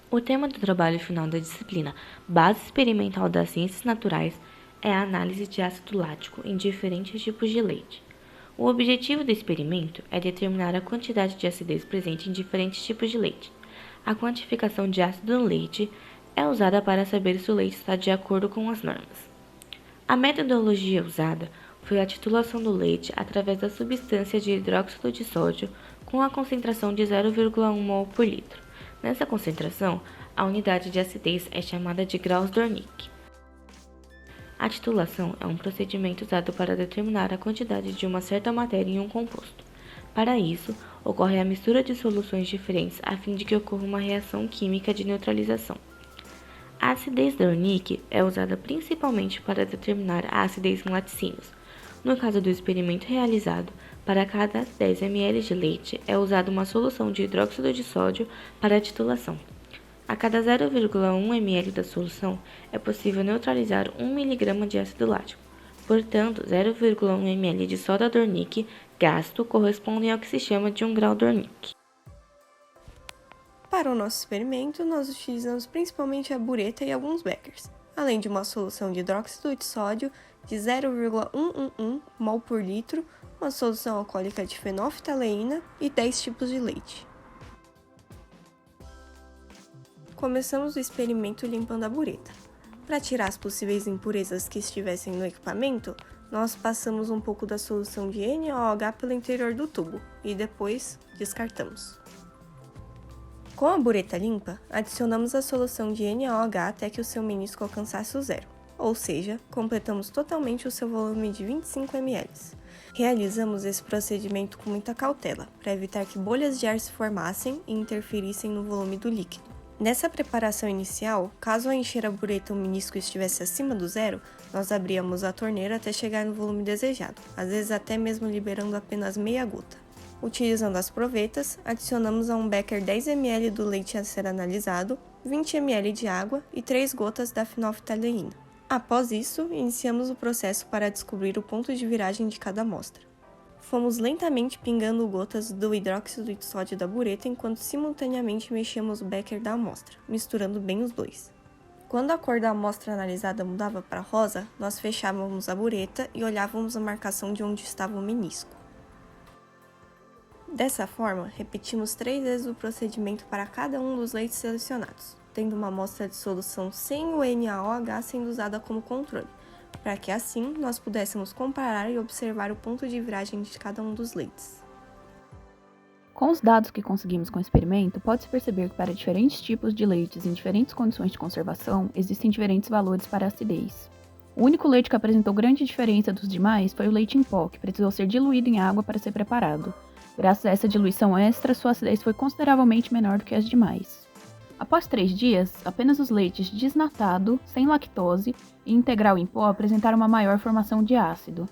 O tema do trabalho final da disciplina Base Experimental das Ciências Naturais é a análise de ácido lático em diferentes tipos de leite. O objetivo do experimento é determinar a quantidade de acidez presente em diferentes tipos de leite. A quantificação de ácido no leite é usada para saber se o leite está de acordo com as normas. A metodologia usada foi a titulação do leite através da substância de hidróxido de sódio com a concentração de 0,1 mol por litro. Nessa concentração, a unidade de acidez é chamada de graus Dornick. A titulação é um procedimento usado para determinar a quantidade de uma certa matéria em um composto. Para isso, ocorre a mistura de soluções diferentes a fim de que ocorra uma reação química de neutralização. A acidez Dornick é usada principalmente para determinar a acidez em laticínios. No caso do experimento realizado, para cada 10 ml de leite é usada uma solução de hidróxido de sódio para a titulação. A cada 0,1 ml da solução é possível neutralizar 1 mg de ácido lático. Portanto, 0,1 ml de soda Dornick gasto correspondem ao que se chama de 1 grau Dornick. Para o nosso experimento, nós utilizamos principalmente a bureta e alguns beckers, além de uma solução de hidróxido de sódio de 0,111 mol por litro, uma solução alcoólica de fenolftaleína e 10 tipos de leite. Começamos o experimento limpando a bureta. Para tirar as possíveis impurezas que estivessem no equipamento, nós passamos um pouco da solução de NaOH pelo interior do tubo e depois descartamos. Com a bureta limpa, adicionamos a solução de NaOH até que o seu menisco alcançasse o zero, ou seja, completamos totalmente o seu volume de 25 ml. Realizamos esse procedimento com muita cautela, para evitar que bolhas de ar se formassem e interferissem no volume do líquido. Nessa preparação inicial, caso ao encher a bureta o menisco estivesse acima do zero, nós abríamos a torneira até chegar no volume desejado, às vezes até mesmo liberando apenas meia gota. Utilizando as provetas, adicionamos a um becker 10 ml do leite a ser analisado, 20 ml de água e 3 gotas da fenolftaleína. Após isso, iniciamos o processo para descobrir o ponto de viragem de cada amostra. Fomos lentamente pingando gotas do hidróxido de sódio da bureta enquanto simultaneamente mexíamos o becker da amostra, misturando bem os dois. Quando a cor da amostra analisada mudava para rosa, nós fechávamos a bureta e olhávamos a marcação de onde estava o menisco. Dessa forma, repetimos 3 vezes o procedimento para cada um dos leites selecionados, tendo uma amostra de solução sem o NaOH sendo usada como controle, para que assim nós pudéssemos comparar e observar o ponto de viragem de cada um dos leites. Com os dados que conseguimos com o experimento, pode-se perceber que para diferentes tipos de leites em diferentes condições de conservação, existem diferentes valores para a acidez. O único leite que apresentou grande diferença dos demais foi o leite em pó, que precisou ser diluído em água para ser preparado. Graças a essa diluição extra, sua acidez foi consideravelmente menor do que as demais. Após 3 dias, apenas os leites desnatado, sem lactose e integral em pó apresentaram uma maior formação de ácido.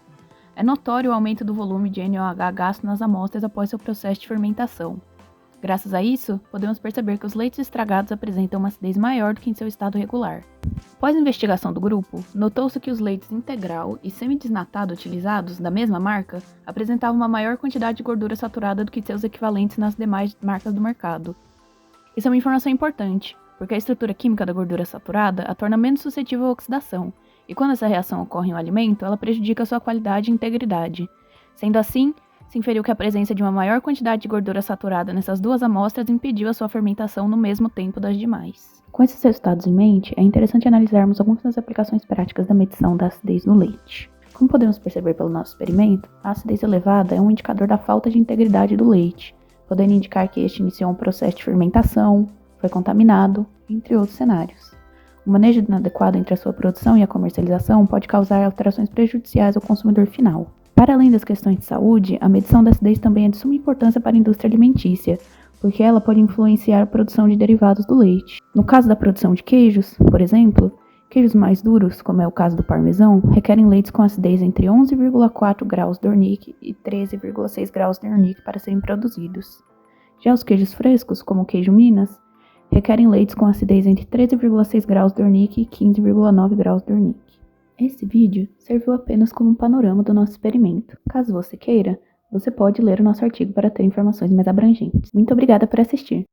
É notório o aumento do volume de NaOH gasto nas amostras após seu processo de fermentação. Graças a isso, podemos perceber que os leites estragados apresentam uma acidez maior do que em seu estado regular. Após a investigação do grupo, notou-se que os leites integral e semi-desnatado utilizados, da mesma marca, apresentavam uma maior quantidade de gordura saturada do que seus equivalentes nas demais marcas do mercado. Isso é uma informação importante, porque a estrutura química da gordura saturada a torna menos suscetível à oxidação, e quando essa reação ocorre em um alimento, ela prejudica sua qualidade e integridade. Sendo assim, se inferiu que a presença de uma maior quantidade de gordura saturada nessas duas amostras impediu a sua fermentação no mesmo tempo das demais. Com esses resultados em mente, é interessante analisarmos algumas das aplicações práticas da medição da acidez no leite. Como podemos perceber pelo nosso experimento, a acidez elevada é um indicador da falta de integridade do leite, podendo indicar que este iniciou um processo de fermentação, foi contaminado, entre outros cenários. O manejo inadequado entre a sua produção e a comercialização pode causar alterações prejudiciais ao consumidor final. Para além das questões de saúde, a medição da acidez também é de suma importância para a indústria alimentícia, porque ela pode influenciar a produção de derivados do leite. No caso da produção de queijos, por exemplo, queijos mais duros, como é o caso do parmesão, requerem leites com acidez entre 11,4 graus Dornick e 13,6 graus Dornick para serem produzidos. Já os queijos frescos, como o queijo Minas, requerem leites com acidez entre 13,6 graus Dornick e 15,9 graus Dornick. Esse vídeo serviu apenas como um panorama do nosso experimento. Caso você queira, você pode ler o nosso artigo para ter informações mais abrangentes. Muito obrigada por assistir!